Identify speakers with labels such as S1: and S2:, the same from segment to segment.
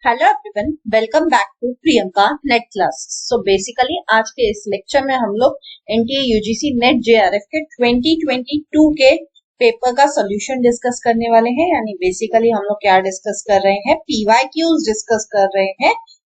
S1: Hello everyone, welcome back to Priyanka net class. So basically आज के इस लेक्चर में हम लोग एनटीए यूजीसी नेट जेआरएफ के 2022 के पेपर का सोल्यूशन डिस्कस करने वाले हैं। यानी बेसिकली हम लोग क्या डिस्कस कर रहे हैं, पीवाईक्यूज डिस्कस कर रहे हैं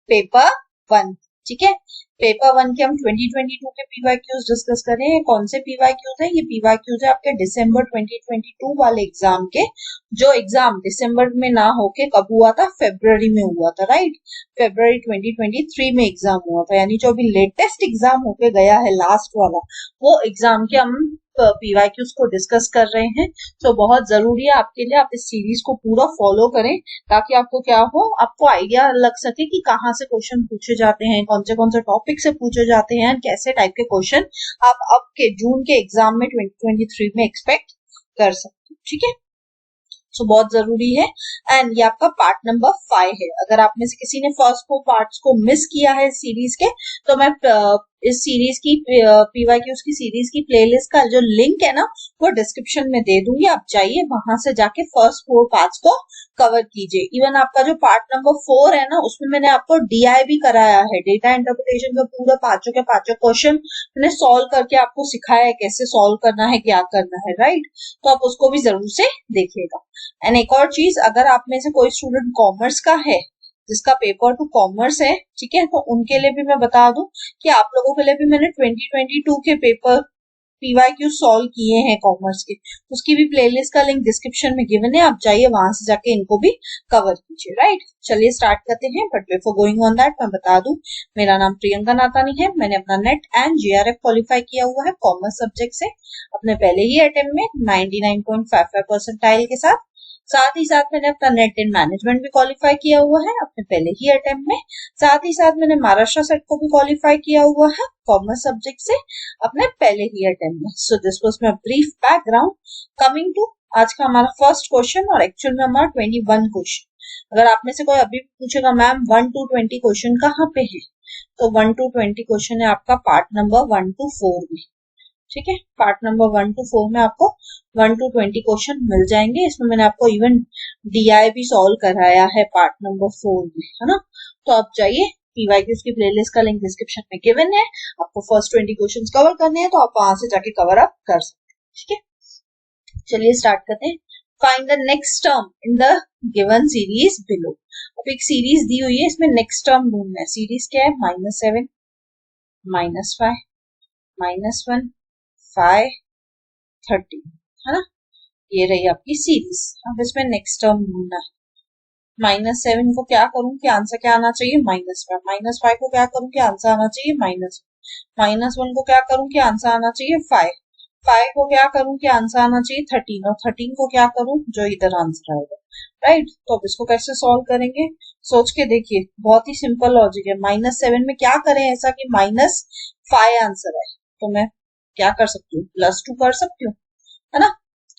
S1: पेपर 1। ठीक है, पेपर 1 के हम 2022 के पीवाईक्यूज डिस्कस कर रहे हैं। कौन से पीवाईक्यूज है? ये पीवाईक्यूज है आपके दिसंबर 2022 वाले एग्जाम के, जो एग्जाम दिसंबर में ना होके कब हुआ था, फेब्रुवरी में हुआ था। राइट, फेब्रुवरी 2023 में एग्जाम हुआ था। यानी जो अभी लेटेस्ट एग्जाम होके गया है, लास्ट वाला, वो एग्जाम के हम पीवाईक्यूज को डिस्कस कर रहे हैं। तो बहुत जरूरी है आपके लिए, आप इस सीरीज को पूरा फॉलो करें ताकि आपको क्या हो, आपको आइडिया लग सके कि कहाँ से क्वेश्चन पूछे जाते हैं, कौन से टॉपिक से पूछे जाते हैं, कैसे टाइप के क्वेश्चन आप अब के जून के एग्जाम में 2023 में एक्सपेक्ट कर सकते हो। ठीक है, सो बहुत जरूरी है। एंड ये आपका पार्ट नंबर 5 है। अगर आप में से किसी ने फर्स्ट 4 पार्ट्स को मिस किया है सीरीज के, तो मैं इस सीरीज की पीवाईक्यूज की सीरीज की प्लेलिस्ट का जो लिंक है ना, वो डिस्क्रिप्शन में दे दूंगी। आप जाइए वहां से जाके फर्स्ट 4 पार्ट्स को कवर कीजिए। इवन आपका जो पार्ट नंबर 4 है ना, उसमें मैंने आपको डीआई भी कराया है, डेटा इंटरप्रिटेशन का पूरा पांचों के पांचों क्वेश्चन मैंने सॉल्व करके आपको सिखाया है कैसे सॉल्व करना है, क्या करना है। राइट, तो आप उसको भी जरूर से देखिएगा। एंड एक और चीज, अगर आप में से कोई स्टूडेंट कॉमर्स का है जिसका पेपर 2 कॉमर्स है, ठीक है, तो उनके लिए भी मैं बता दूं कि आप लोगों के लिए भी मैंने 2022 के पेपर पीवाईक्यू सॉल्व किए हैं कॉमर्स के, उसकी भी प्लेलिस्ट का लिंक डिस्क्रिप्शन में गिवन है। आप जाइए वहां से जाके इनको भी कवर कीजिए। राइट, चलिए स्टार्ट करते हैं। But before going on that मैं बता दूं, मेरा नाम प्रियंका नातानी है। मैंने अपना नेट एंड जेआरएफ क्वालिफाई किया हुआ है कॉमर्स सब्जेक्ट से, अपने पहले ही अटेम्प्ट में 99.55 परसेंटाइल के साथ। साथ ही साथ मैंने अपना नेट इन मैनेजमेंट भी क्वालिफाई किया हुआ है अपने पहले ही अटेम्प्ट में। साथ ही साथ मैंने महाराष्ट्र सेट को भी क्वालिफाई किया हुआ है कॉमर्स सब्जेक्ट से अपने पहले ही अटेम्प्ट में। So this was my brief background. Coming to आज का हमारा फर्स्ट क्वेश्चन, और एक्चुअल में हमारा 21 क्वेश्चन। अगर आप में से कोई अभी पूछेगा मैम 1 to 20 क्वेश्चन कहाँ पे है, तो 1 to 20 क्वेश्चन है आपका पार्ट नंबर 1 to 4 में। ठीक है, पार्ट नंबर 1 to 4 में आपको 1 to 20 क्वेश्चन मिल जाएंगे। इसमें मैंने आपको इवन डीआई भी सॉल्व कराया है पार्ट नंबर 4 में, है ना। तो आप जाइए, पीवाईक्यूज की प्लेलिस्ट का लिंक डिस्क्रिप्शन में गिवन है। आपको फर्स्ट 20 क्वेश्चंस कवर करने हैं, तो आप वहां से जाके कवर अप कर सकते हैं। ठीक है, चलिए स्टार्ट करते हैं। Find the next term in the given series below. अब एक सीरीज दी हुई है, इसमें नेक्स्ट टर्म ढूंढना है। सीरीज क्या है? -7, -5, -1, 5, 30, है ना। ये रही आपकी सीरीज। अब इसमें नेक्स्ट टर्म ढूंढना है। -7 को क्या करूं कि आंसर क्या आना चाहिए? -5। -5 को क्या करूं कि आंसर आना चाहिए? -1। -1 को क्या करूं कि आंसर आना चाहिए? 5। 5 को क्या करूं कि आंसर आना चाहिए? 13। और 13 को क्या करूं जो इधर आंसर आएगा। राइट, तो अब इसको कैसे सॉल्व करेंगे, सोच के देखिए। बहुत ही सिंपल लॉजिक है। -7 में क्या करें ऐसा कि -5 आंसर है, तो मैं क्या कर सकती हूँ? +2 कर सकती हूँ, है ना।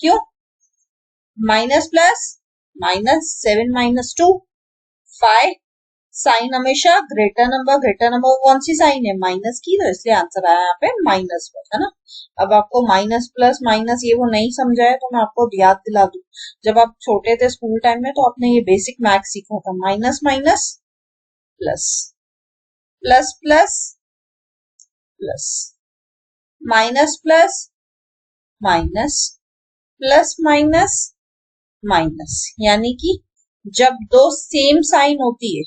S1: क्यों? Minus plus, -7 -2, 5। साइन हमेशा ग्रेटर नंबर कौन सी साइन है? माइनस की, तो इसलिए आंसर आया यहाँ पे -1, है ना। अब आपको माइनस प्लस माइनस ये वो नहीं समझा है, तो मैं आपको याद दिला दूं। जब आप छोटे थे स्कूल टाइम में, तो आपने ये बेसिक मैथ्स सीखा था। Minus minus plus, plus plus plus, minus plus minus, plus minus minus. यानी कि जब दो सेम साइन होती है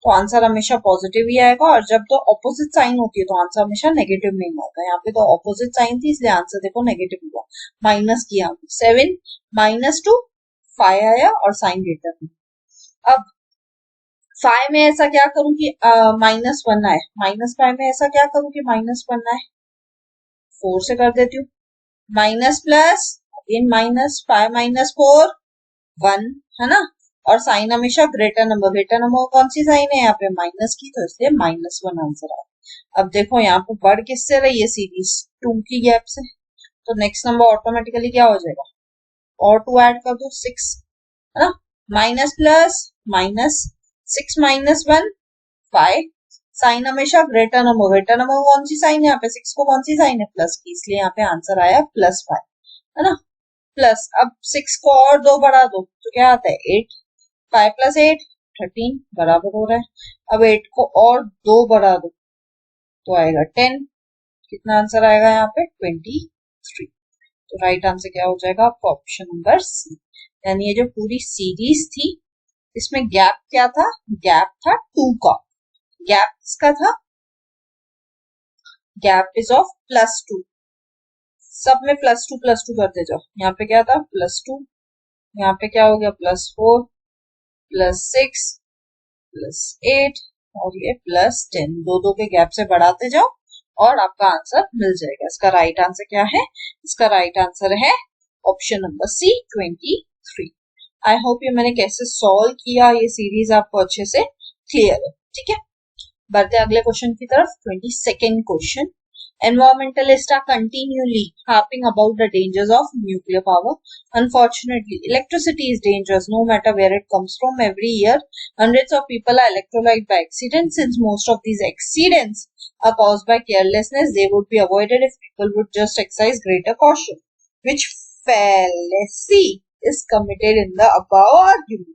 S1: तो आंसर हमेशा पॉजिटिव ही आएगा, और जब दो ऑपोजिट साइन होती है तो आंसर हमेशा नेगेटिव में ही आता है। यहाँ पे तो ऑपोजिट साइन थी, इसलिए आंसर देखो नेगेटिव हुआ। माइनस किया 7 -2, 5 आया और साइन ग्रेटर में। अब 5 में ऐसा क्या करूं कि -1 आए। -5 में ऐसा क्या करूं कि -1 आए। 4 से कर देती हूँ। माइनस प्लस अगेन माइनस, 5 -4 1, है ना। और साइन हमेशा ग्रेटर नंबर कौन सी साइन है यहाँ पे? माइनस की, तो इसलिए -1 आंसर आया। अब देखो यहाँ पे बढ़ किससे रही है सीरीज? 2 की गैप से, तो नेक्स्ट नंबर ऑटोमेटिकली क्या हो जाएगा? और 2 ऐड कर दो, 6, है ना। Minus plus minus, 6 -1, 5। साइन हमेशा ग्रेटर नंबर कौन सी साइन है यहाँ पे? 6 को कौन सी साइन है? प्लस की, इसलिए यहाँ पे आंसर आया +5, है ना। प्लस, अब 6 को और 2 बढ़ा दो तो क्या आता है? 8। 5 + 8 13 बराबर हो रहा है। अब 8 को और 2 बढ़ा दो तो आएगा 10। कितना आंसर आएगा यहाँ पे 23। तो राइट आंसर क्या हो जाएगा आपका ऑप्शन नंबर सी। यानी ये जो पूरी सीरीज थी इसमें गैप क्या था, गैप था 2 का। गैप किसका था, गैप इज ऑफ +2। सब में +2 करते जाओ। यहाँ पे क्या था +2, यहाँ पे क्या हो गया +4 +6 +8 और ये +10। दो के गैप से बढ़ाते जाओ और आपका आंसर मिल जाएगा। इसका राइट आंसर क्या है, इसका राइट आंसर है option number C 23। I hope ये मैंने कैसे सॉल्व किया ये सीरीज आपको अच्छे से क्लियर है। ठीक है, बढ़ते अगले क्वेश्चन की तरफ। 22nd question, environmentalists are continually harping about the dangers of nuclear power. Unfortunately, electricity is dangerous no matter where it comes from. Every year, hundreds of people are electrocuted by accidents. Since most of these accidents are caused by carelessness, they would be avoided if people would just exercise greater caution. Which fallacy is committed in the above argument?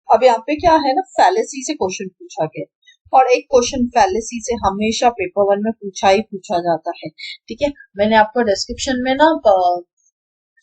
S1: अब यहाँ पे क्या है ना, fallacy से question पूछा गया और एक क्वेश्चन फैलेसी से हमेशा पेपर 1 में पूछा ही पूछा जाता है। ठीक है, मैंने आपको डिस्क्रिप्शन में ना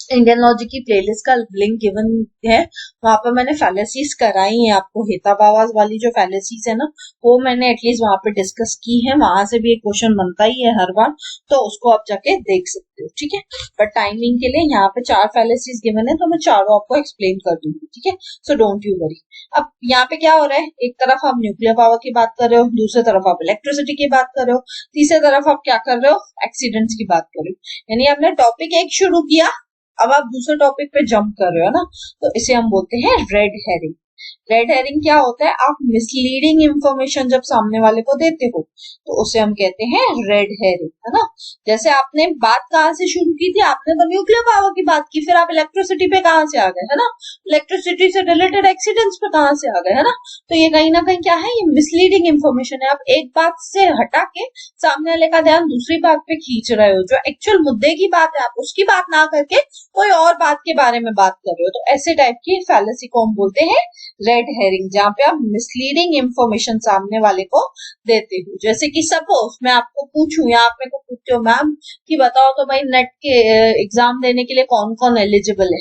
S1: इंडियन लॉजिक की प्लेलिस्ट का लिंक गिवन है, वहां पर मैंने फैलेसीज कराई है आपको। हेताबावाज वाली जो फैलेसीज है ना वो मैंने एटलीस्ट वहां पे डिस्कस की है, वहां से भी एक क्वेश्चन बनता ही है हर बार, तो उसको आप जाके देख सकते हो। ठीक है, बट टाइमिंग के लिए यहाँ पे 4 फैलेसीज गिवन है तो मैं चारों आपको एक्सप्लेन कर दूंगी। ठीक है, सो डोंट यू वरी। अब यहाँ पे क्या हो रहा है, एक तरफ आप न्यूक्लियर पावर की बात कर रहे हो, दूसरी तरफ आप इलेक्ट्रिसिटी की बात कर रहे हो, तीसरी तरफ आप क्या कर रहे हो, एक्सीडेंट्स की बात कर रहे हो। यानी आपने टॉपिक एक शुरू किया, अब आप दूसरे टॉपिक पे जंप कर रहे हो ना, तो इसे हम बोलते हैं रेड हेरिंग। रेड हेरिंग क्या होता है, आप मिसलीडिंग इंफॉर्मेशन जब सामने वाले को देते हो तो उसे हम कहते हैं रेड हेरिंग, है ना। जैसे आपने बात कहाँ से शुरू की थी, आपने तो न्यूक्लियर पावर की बात की, फिर आप इलेक्ट्रिसिटी पे कहाँ से आ गए, है ना, इलेक्ट्रिसिटी से रिलेटेड एक्सीडेंट्स पे कहाँ से आ गए, है ना। तो ये कहीं ना कहीं क्या है, ये मिसलीडिंग इंफॉर्मेशन है। आप एक बात से हटा के सामने वाले का ध्यान दूसरी बात पे खींच रहे हो, जो एक्चुअल मुद्दे की बात है आप उसकी बात ना करके कोई और बात के बारे में बात कर रहे हो। तो ऐसे टाइप की फैलेसी को हम बोलते हैं रेड हेरिंग, जहां पे आप मिसलीडिंग इंफॉर्मेशन सामने वाले को देते हो। जैसे कि सपोज मैं आपको पूछूं या आप मेरे को पूछते हो मैम कि बताओ तो भाई नेट के एग्जाम देने के लिए कौन कौन एलिजिबल है,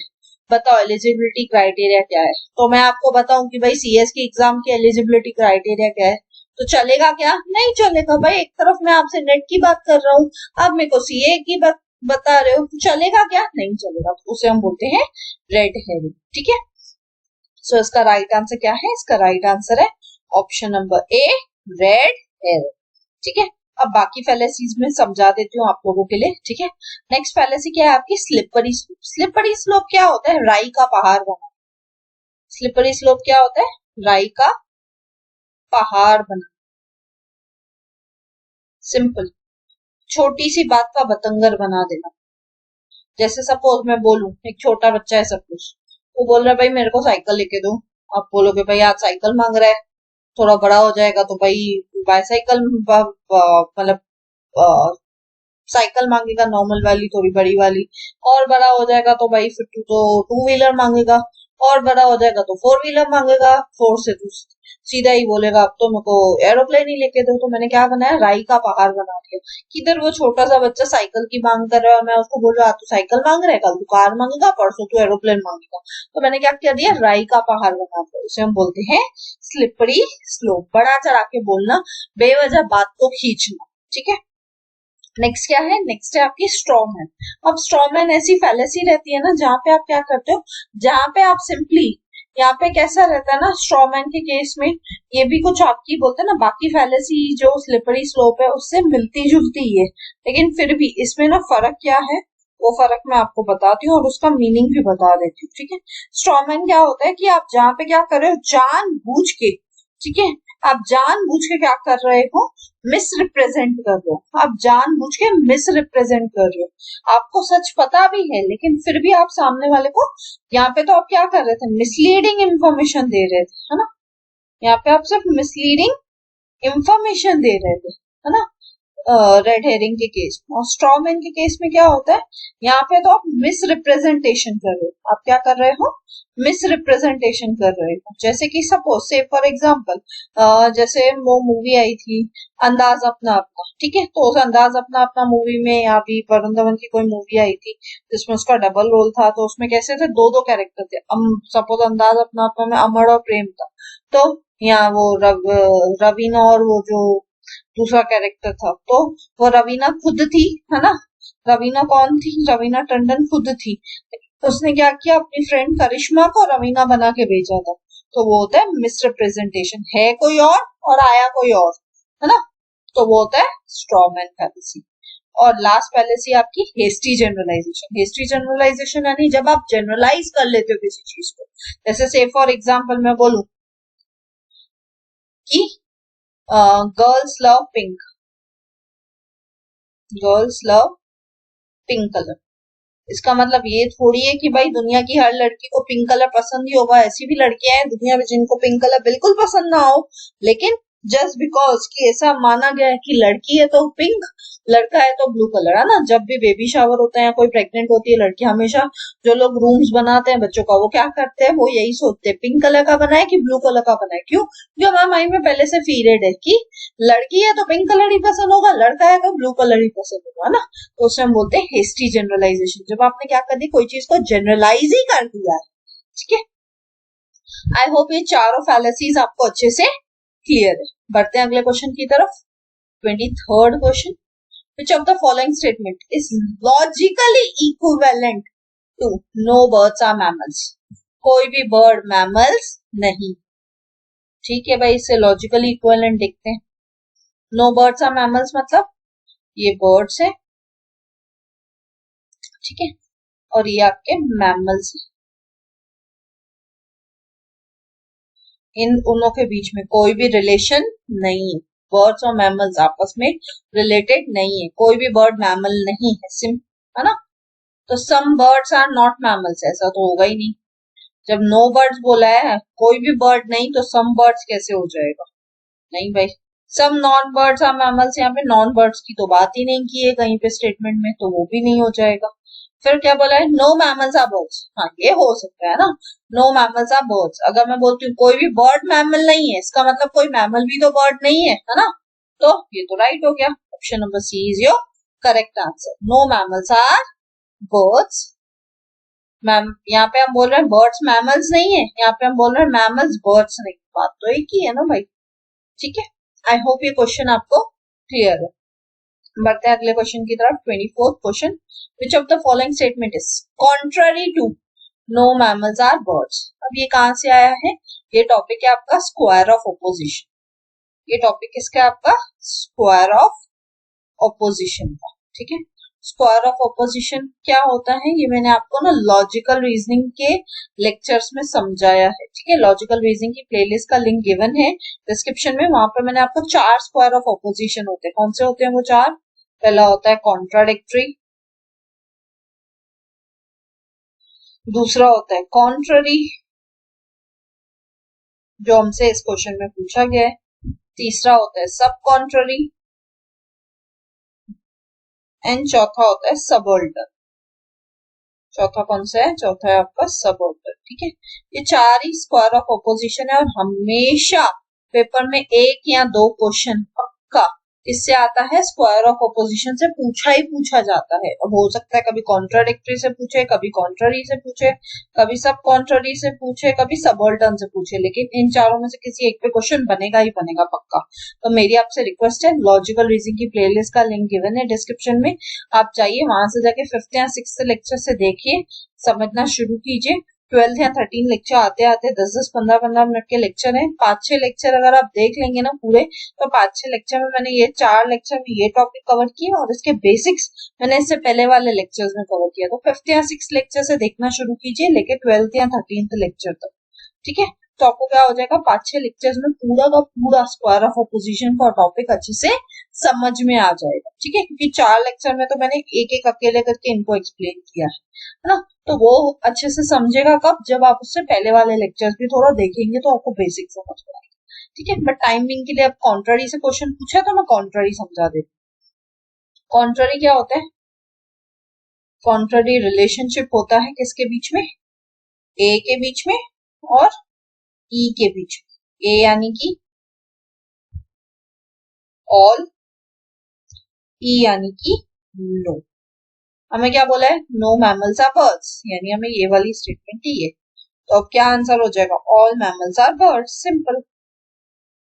S1: बताओ एलिजिबिलिटी क्राइटेरिया क्या है। तो मैं आपको बताऊं कि भाई सीएस की एग्जाम की एलिजिबिलिटी क्राइटेरिया क्या है, तो चलेगा क्या, नहीं चलेगा। भाई एक तरफ मैं आपसे नेट की बात कर रहा हूँ, आप मेरे को सीए की बात बता रहे हो, तो चलेगा क्या, नहीं चलेगा। उसे हम बोलते हैं रेड हेरिंग। ठीक है, सो इसका राइट आंसर क्या है, इसका राइट आंसर है option number A red herring. ठीक है, अब बाकी फैलेसीज में समझा देती हूँ आप लोगों के लिए। ठीक है, नेक्स्ट फैलेसी क्या है आपकी, स्लिपरी स्लोप। स्लिपरी स्लोप क्या होता है, राई का पहाड़ बना। स्लिपरी स्लोप क्या होता है, राई का पहाड़ बना। सिंपल, छोटी सी बात का बतंगर बना देना। जैसे सपोज मैं बोलूं, एक छोटा बच्चा है सपोज, वो बोल रहा है भाई मेरे को साइकिल लेके दो, आप बोलोगे भाई आज साइकिल मांग रहा है, थोड़ा बड़ा हो जाएगा तो भाई बाईसाइकिल मतलब साइकिल मांगेगा नॉर्मल वाली, थोड़ी बड़ी वाली, और बड़ा हो जाएगा तो भाई फिर तो 2 व्हीलर मांगेगा, और बड़ा हो जाएगा तो 4 व्हीलर मांगेगा। 4 से तो सीधा ही बोलेगा अब तो मेरे को एरोप्लेन ही लेके दो। तो मैंने क्या बनाया, राई का पहाड़ बना दिया। किधर वो छोटा सा बच्चा साइकिल की मांग कर रहा है, मैं उसको बोल रहा तू साइकिल मांग रहा है, कल तू कार मांगेगा, परसों तू एरोप्लेन मांगेगा। तो मैंने क्या कर दिया, राई का पहाड़ बना दिया। उसे हम बोलते हैं स्लिपरी स्लोप। बढ़ा चढ़ा के बोलना, बेवजह बात को खींचना। ठीक है, नेक्स्ट क्या है, नेक्स्ट है आपकी स्ट्रॉमैन। अब स्ट्रॉमैन ऐसी फैलेसी रहती है ना जहाँ पे आप क्या करते हो, जहाँ पे आप सिंपली, यहाँ पे कैसा रहता है ना स्ट्रॉमैन के केस में, ये भी कुछ आपकी बोलते हैं ना बाकी फैलेसी जो स्लिपरी स्लोप है उससे मिलती जुलती है, लेकिन फिर भी इसमें ना फर्क क्या है वो फर्क मैं आपको बताती हूँ और उसका मीनिंग भी बता देती हूँ। ठीक है, स्ट्रॉमैन क्या होता है कि आप जहाँ पे क्या कर रहे हो, जानबूझ के, ठीक है, आप जानबूझ के क्या कर रहे हो, मिस रिप्रेजेंट कर रहे हो। आप जानबूझ के मिस रिप्रेजेंट कर रहे हो, आपको सच पता भी है लेकिन फिर भी आप सामने वाले को, यहाँ पे तो आप क्या कर रहे थे, मिसलीडिंग इंफॉर्मेशन दे रहे थे, है ना। यहाँ पे आप सिर्फ मिसलीडिंग इंफॉर्मेशन दे रहे थे, है ना। रेड हेरिंग के केस में। और स्ट्रॉमैन के केस में क्या होता है, यहाँ पे तो आप मिस रिप्रेजेंटेशन कर रहे हो। आप क्या कर रहे हो, मिस रिप्रेजेंटेशन कर रहे हो। जैसे कि सपोज से फॉर एग्जाम्पल, जैसे वो मूवी आई थी अंदाज अपना अपना, ठीक है, तो उस अंदाज अपना अपना मूवी में यहाँ भी वरुण धवन की कोई मूवी आई थी जिसमें उसका डबल रोल था, तो उसमें कैसे थे, दो दो कैरेक्टर थे। सपोज अंदाज अपना अपना में अमर और प्रेम था, तो यहाँ वो रवीना और वो जो दूसरा कैरेक्टर था, तो वो रवीना खुद थी, है ना। रवीना कौन थी, रवीना टंडन खुद थी। तो उसने क्या किया, अपनी फ्रेंड करिश्मा को रवीना बना के भेजा था। तो वो होता है मिस रिप्रेजेंटेशन, है कोई और आया कोई और, है ना। तो वो होता है स्ट्रॉमैन फैलेसी। और लास्ट फैलेसी आपकी हेस्टी जनरलाइजेशन। हेस्टी जनरलाइजेशन यानी जब आप जनरलाइज कर लेते हो किसी चीज को। जैसे से फॉर एग्जाम्पल मैं बोलूं कि girls love pink, girls love pink colour. इसका मतलब ये थोड़ी है कि भाई दुनिया की हर लड़की को पिंक कलर पसंद ही होगा। ऐसी भी लड़कियां हैं दुनिया में जिनको पिंक कलर बिल्कुल पसंद ना हो, लेकिन जस्ट बिकॉज कि ऐसा माना गया है कि लड़की है तो पिंक, लड़का है तो ब्लू कलर, है ना। जब भी बेबी शावर होता है या कोई प्रेग्नेंट होती है लड़की, हमेशा जो लोग रूम्स बनाते हैं बच्चों का, वो क्या करते हैं, वो यही सोचते हैं पिंक कलर का बनाए कि ब्लू कलर का बनाए। क्यों, जो हमारे माइंड में पहले से फीडेड है कि लड़की है तो पिंक कलर ही पसंद होगा, लड़का है तो ब्लू कलर ही पसंद होगा, है ना। तो उसे हम बोलते हैं हेस्टी जनरलाइजेशन, जब आपने क्या कर दी, कोई चीज को जनरलाइज ही कर दिया है, ठीक है। आई होप ये चारों फैलेसीज आपको अच्छे से क्लियर है। बढ़ते हैं अगले क्वेश्चन की तरफ। 23rd question, which of the following statement is logically equivalent to no birds are mammals? कोई भी बर्ड मैमल्स नहीं। ठीक है भाई, इससे लॉजिकली इक्विवेलेंट देखते हैं। नो बर्ड्स आर मैमल्स मतलब ये बर्ड्स है, ठीक है, और ये आपके मैमल्स है। इन दोनों के बीच में कोई भी रिलेशन नहीं है। बर्ड्स और मैमल्स आपस में रिलेटेड नहीं है। कोई भी बर्ड मैमल नहीं है, है ना। तो some birds are not mammals, ऐसा तो होगा ही नहीं। जब नो बर्ड्स बोला है, कोई भी बर्ड नहीं, तो सम बर्ड्स कैसे हो जाएगा, नहीं भाई। Some non birds are mammals, यहाँ पे नॉन बर्ड्स की तो बात ही नहीं की है कहीं पे स्टेटमेंट में, तो वो भी नहीं हो जाएगा। फिर क्या बोला है, नो मैमल्स आर बर्ड्स, हाँ ये हो सकता है ना, नो मैमल्स आर बर्ड्स। अगर मैं बोलती हूँ कोई भी बर्ड मैमल नहीं है, इसका मतलब कोई मैमल भी तो बर्ड नहीं है ना। तो ये तो राइट हो गया, option number C is your correct answer. No mammals are birds. Ma'am यहाँ पे हम बोल रहे हैं बर्ड्स मैमल्स नहीं है, यहाँ पे हम बोल रहे हैं मैमल्स बर्ड्स नहीं। बात तो एक ही है ना भाई, ठीक है। आई होप ये क्वेश्चन आपको क्लियर है। बढ़ते हैं अगले क्वेश्चन की तरफ। 24th question, which of the following statement is contrary to no mammals are birds? अब ये कहां से आया है, ये टॉपिक है आपका स्क्वायर ऑफ ऑपोजिशन। ये टॉपिक किसका, आपका स्क्वायर ऑफ ऑपोजिशन का, ठीक है। स्क्वायर ऑफ ऑपोजिशन क्या होता है, ये मैंने आपको ना लॉजिकल रीजनिंग के लेक्चर्स में समझाया है, ठीक है। लॉजिकल रीजनिंग की प्लेलिस्ट का लिंक गिवन है डिस्क्रिप्शन में, वहां पर मैंने आपको 4 स्क्वायर ऑफ ऑपोजिशन होते हैं। कौन से होते हैं वो 4? पहला होता है कॉन्ट्राडिक्टरी, दूसरा होता है कॉन्ट्ररी, जो हमसे इस क्वेश्चन में पूछा गया है, तीसरा होता है सब कॉन्ट्ररी, एंड चौथा होता है सबऑल्टर्न। चौथा कौन सा है, चौथा है आपका सबऑल्टर्न, ठीक है। ये 4 ही स्क्वायर ऑफ ऑपोजिशन है, और हमेशा पेपर में 1 या 2 क्वेश्चन पक्का इससे आता है। स्क्वायर ऑफ ऑपोजिशन से पूछा ही पूछा जाता है। अब हो सकता है कभी कॉन्ट्राडिक्टरी से पूछे, कभी कॉन्ट्ररी से पूछे, कभी सब कॉन्ट्ररी से पूछे, कभी सबऑल्टर्न से पूछे, लेकिन इन चारों में से किसी एक पे क्वेश्चन बनेगा ही बनेगा पक्का। तो मेरी आपसे रिक्वेस्ट है, लॉजिकल रीजनिंग की प्लेलिस्ट का लिंक गिवन है डिस्क्रिप्शन में, आप जाइए वहां से जाके 5th या 6th लेक्चर से देखिए, समझना शुरू कीजिए। 12th या 13 लेक्चर आते आते 10-10 15-15 मिनट के लेक्चर हैं। 5-6 लेक्चर अगर आप देख लेंगे ना पूरे, तो 5-6 लेक्चर में मैंने ये 4 लेक्चर में ये टॉपिक कवर किया, और इसके बेसिक्स मैंने इससे पहले वाले लेक्चर्स में कवर किया। तो 5th या 6th लेक्चर से देखना शुरू कीजिए, लेके 12th या 13th लेक्चर तक, ठीक है। तो आपको क्या हो जाएगा, 5-6 लेक्चर्स में पूरा का पूरा स्क्वायर ऑफ ऑपोजिशन का टॉपिक अच्छे से समझ में आ जाएगा, ठीक है। क्योंकि 4 लेक्चर में तो मैंने एक एक अकेले करके इनको एक्सप्लेन किया है ना। तो वो अच्छे से समझेगा कब, जब आप उससे पहले वाले लेक्चर्स भी थोड़ा देखेंगे, तो आपको बेसिक समझ में आएगा, ठीक है। बट टाइमिंग के लिए अब कॉन्ट्ररी से क्वेश्चन पूछा तो मैं कॉन्ट्ररी समझा देती कॉन्ट्ररी क्या होता है? कॉन्ट्ररी रिलेशनशिप होता है किसके बीच में? ए के बीच में और ई के बीच में। ए यानी कि ऑल, ई यानी कि नो। हमें क्या बोला है? नो मैमल्स आर बर्ड्स, यानी हमें ये वाली स्टेटमेंट दी है। तो अब क्या आंसर हो जाएगा? All mammals are birds, simple.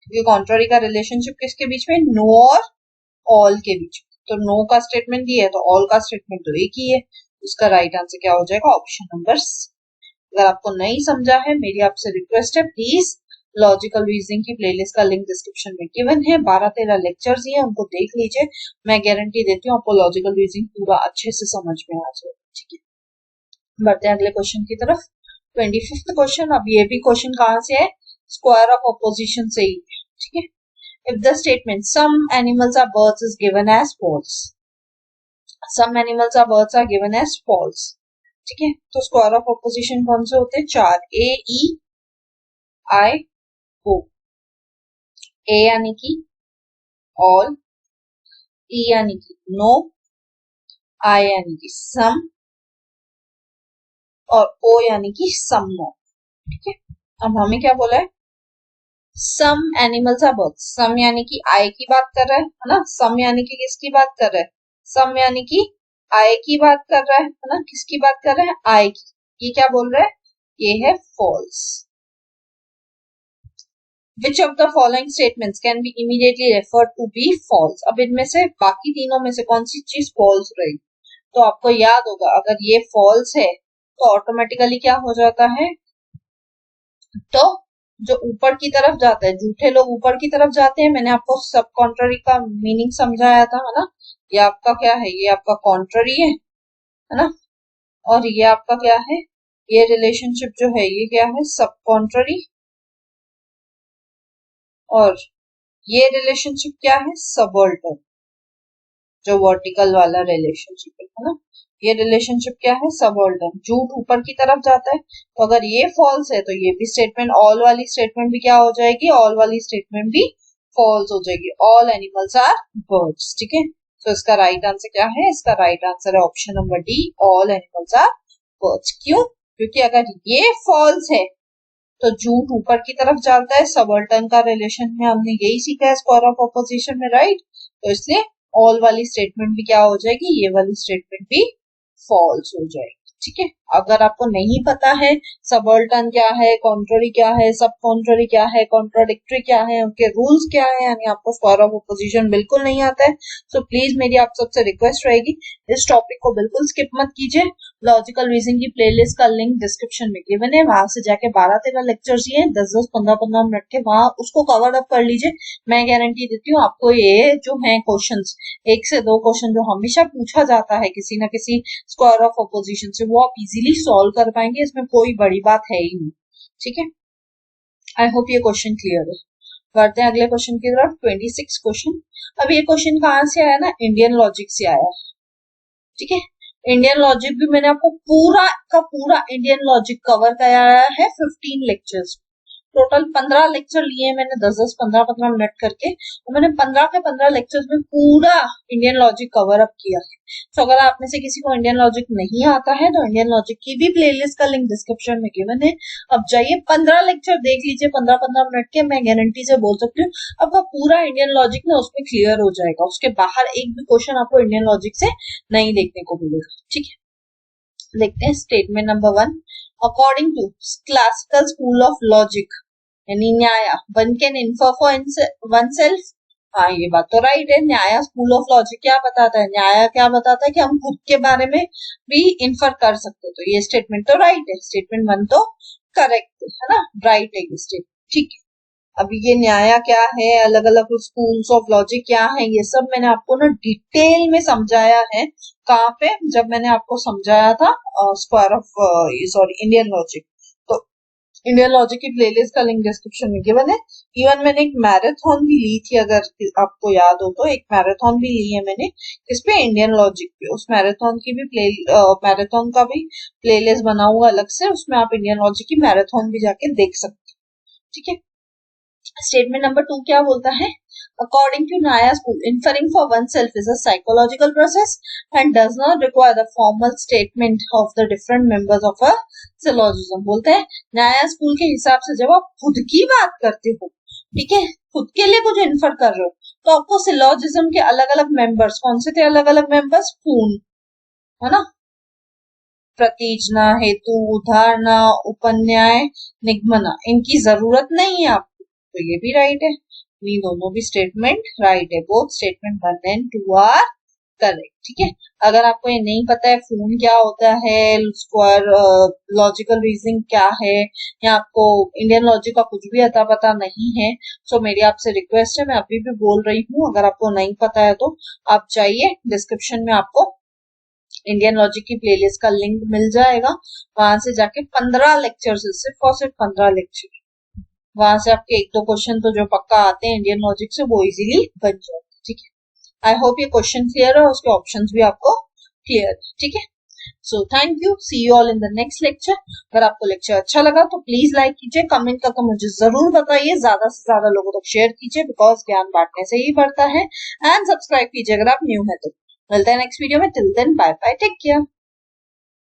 S1: क्योंकि कॉन्ट्ररी का रिलेशनशिप किसके बीच में? नो और ऑल के बीच में। तो नो का स्टेटमेंट दिया है तो ऑल का स्टेटमेंट तो एक ही है। उसका राइट आंसर क्या हो जाएगा? Option number C. अगर आपको नहीं समझा है, मेरी आपसे रिक्वेस्ट है, प्लीज लॉजिकल रीजनिंग की प्लेलिस्ट का लिंक डिस्क्रिप्शन में गिवन है। 12-13 लेक्चर्स ही है, उनको देख लीजिए। मैं गारंटी देती हूँ आपको लॉजिकल रीजनिंग पूरा अच्छे से समझ में आ जाएगा। ठीक है, बढ़ते हैं अगले क्वेश्चन की तरफ। 25th question. अब ये भी क्वेश्चन कहाँ से है? स्क्वायर ऑफ ऑपोजिशन से ही। ठीक है, if the statement some animals are birds is given as false, some animals are birds are given as false, ठीक है, तो स्क्वायर ऑफ ऑपोजिशन कौन से होते हैं? 4, ए ई आई ओ। ए यानी कि ऑल, ई यानी कि नो, आई यानी कि सम और ओ यानी कि सम नॉट। ठीक है, अब हमें क्या बोला है? Some animals are birds. Some यानी कि आई की बात कर रहा है ना? सम यानी कि किसकी बात कर रहा है? सम यानी कि आई की बात कर रहा है ना? किसकी बात कर रहा है? आई की। ये क्या बोल रहा है? ये है false. Which of the following statements can be immediately referred to be false. अब इनमें से बाकी तीनों में से कौन सी चीज फॉल्स रहेगी? तो आपको याद होगा, अगर ये फॉल्स है तो ऑटोमेटिकली क्या हो जाता है? तो जो ऊपर की तरफ जाता है, झूठे लोग ऊपर की तरफ जाते हैं। मैंने आपको सब कॉन्ट्ररी का मीनिंग समझाया था, है ना? ये आपका क्या है? ये आपका कॉन्ट्ररी है ना? और ये आपका क्या है? ये रिलेशनशिप जो है ये क्या है? सब कॉन्ट्ररी। और ये रिलेशनशिप क्या है? सबऑल्टर्न, जो वर्टिकल वाला रिलेशनशिप है ना? ये रिलेशनशिप क्या है? सबऑल्टर्न। झूठ ऊपर की तरफ जाता है, तो अगर ये फॉल्स है तो ये भी स्टेटमेंट, ऑल वाली स्टेटमेंट भी क्या हो जाएगी? ऑल वाली स्टेटमेंट भी फॉल्स हो जाएगी। All animals are birds. ठीक है, तो इसका राइट आंसर क्या है? इसका राइट आंसर है option number D, all animals are birds. क्यों? क्योंकि अगर ये फॉल्स है तो झूठ ऊपर की तरफ जाता है। सबऑल्टर्न का रिलेशन में हमने यही सीखा है स्क्वायर ऑफ ऑपोजिशन में, राइट? तो इसलिए ऑल वाली स्टेटमेंट भी क्या हो जाएगी? ये वाली स्टेटमेंट भी फॉल्स हो जाएगी। ठीक है, अगर आपको नहीं पता है सबऑल्टर्न क्या है, कॉन्ट्ररी क्या है, सब कॉन्ट्ररी क्या है, कॉन्ट्राडिक्टरी क्या है, उनके रूल्स क्या है, यानी आपको स्क्वायर ऑफ ऑपोजिशन बिल्कुल नहीं आता है, तो प्लीज मेरी आप सबसे रिक्वेस्ट रहेगी, इस टॉपिक को बिल्कुल स्किप मत कीजिए। लॉजिकल रीजनिंग की प्लेलिस्ट का लिंक डिस्क्रिप्शन में गिवन है, वहां से जाके 12-13 लेक्चर्स ही हैं, 10-10, 15-15 मिनट के, वहां उसको कवर अप कर लीजिए। मैं गारंटी देती हूँ आपको ये जो है क्वेश्चंस, 1 से 2 क्वेश्चन जो हमेशा पूछा जाता है किसी ना किसी स्क्वायर ऑफ ऑपोजिशन से, वो आप इजीली सॉल्व कर पाएंगे। इसमें कोई बड़ी बात है ही नहीं। ठीक है, आई होप ये क्वेश्चन क्लियर है। बढ़ते हैं अगले क्वेश्चन की तरफ। 26 क्वेश्चन। अब ये क्वेश्चन कहाँ से आया ना? इंडियन लॉजिक से आया। ठीक है, इंडियन लॉजिक भी मैंने आपको पूरा का पूरा इंडियन लॉजिक कवर कराया है 15 लेक्चर्स। टोटल 15 लेक्चर लिए हैं मैंने, 10-10, 15-15 मिनट करके, और मैंने 15 के 15 लेक्चर्स में पूरा इंडियन लॉजिक कवर अप किया है। तो अगर आप में से किसी को इंडियन लॉजिक नहीं आता है तो इंडियन लॉजिक की भी प्लेलिस्ट का लिंक डिस्क्रिप्शन में गिवन है। अब जाइए 15 लेक्चर देख लीजिए, 15-15 मिनट के। मैं गारंटी से बोल सकती हूँ आपका पूरा इंडियन लॉजिक ना उसमें क्लियर हो जाएगा। उसके बाहर एक भी क्वेश्चन आपको इंडियन लॉजिक से नहीं देखने को मिलेगा। ठीक है, देखते हैं statement number 1। According to classical school of logic यानी Nyaya, one can infer for oneself. हाँ, ये बात तो राइट है। न्याय स्कूल ऑफ लॉजिक क्या बताता है? न्याय क्या बताता है कि हम खुद के बारे में भी इन्फर कर सकते हैं। तो ये स्टेटमेंट तो राइट है, स्टेटमेंट 1 तो करेक्ट है ना, राइट है ये स्टेटमेंट। ठीक है, अभी ये न्याय क्या है, अलग अलग स्कूल्स ऑफ लॉजिक क्या है, ये सब मैंने आपको ना डिटेल में समझाया है। कहाँ पे? जब मैंने आपको समझाया था स्क्वायर ऑफ इंडियन लॉजिक। तो इंडियन लॉजिक की प्लेलिस्ट का लिंक डिस्क्रिप्शन में गिवन है। इवन मैंने एक मैराथन भी ली थी, अगर आपको याद हो तो, एक मैराथन भी ली है मैंने इस पे, इंडियन लॉजिक पे। उस मैराथन की भी मैराथन का भी प्लेलिस्ट बना हुआ अलग से, उसमें आप इंडियन लॉजिक की मैराथन भी जाके देख सकते हैं। ठीक है, स्टेटमेंट नंबर 2 क्या बोलता है? According to Naya School, inferring for oneself is a psychological process and does not require the formal statement of the different members of a syllogism. बोलते हैं नाया स्कूल के हिसाब से जब आप खुद की बात करते हो, ठीक है, खुद के लिए कुछ इन्फर कर रहे हो, तो आपको सिलोजिज्म के अलग अलग मेंबर्स, कौन से थे अलग अलग मेंबर्स? पूर्ण, है ना, प्रतीजना, हेतु, उदाहरणा, उपन्याय, निगमना, इनकी जरूरत नहीं है आपको, तो ये भी राइट है। ये दोनों भी स्टेटमेंट राइट है, both statement 1 and 2 are correct, ठीक है। अगर आपको ये नहीं पता है फोन क्या होता है, स्क्वायर लॉजिकल रीजनिंग क्या है, या आपको इंडियन लॉजिक का कुछ भी अता पता नहीं है, सो मेरी आपसे रिक्वेस्ट है, मैं अभी भी बोल रही हूँ, अगर आपको नहीं पता है तो आप जाइए, डिस्क्रिप्शन में आपको इंडियन लॉजिक की प्लेलिस्ट का लिंक मिल जाएगा, वहां से जाके 15 लेक्चर, सिर्फ और सिर्फ 15 लेक्चर, वहां से आपके एक दो क्वेश्चन तो जो पक्का आते हैं इंडियन लॉजिक से वो इजीली बन जाए, ठीक है। आई होप ये क्वेश्चन क्लियर है, उसके ऑप्शंस भी आपको क्लियर है, ठीक है। So thank you, see you all in the next lecture. अगर आपको लेक्चर अच्छा लगा तो प्लीज लाइक कीजिए, कमेंट करके मुझे जरूर बताइए, ज्यादा से ज्यादा लोगों तक शेयर कीजिए, बिकॉज ज्ञान बांटने से ही बढ़ता है, एंड सब्सक्राइब कीजिए अगर आप न्यू है तो। मिलते हैं नेक्स्ट वीडियो में, till then bye bye, take care.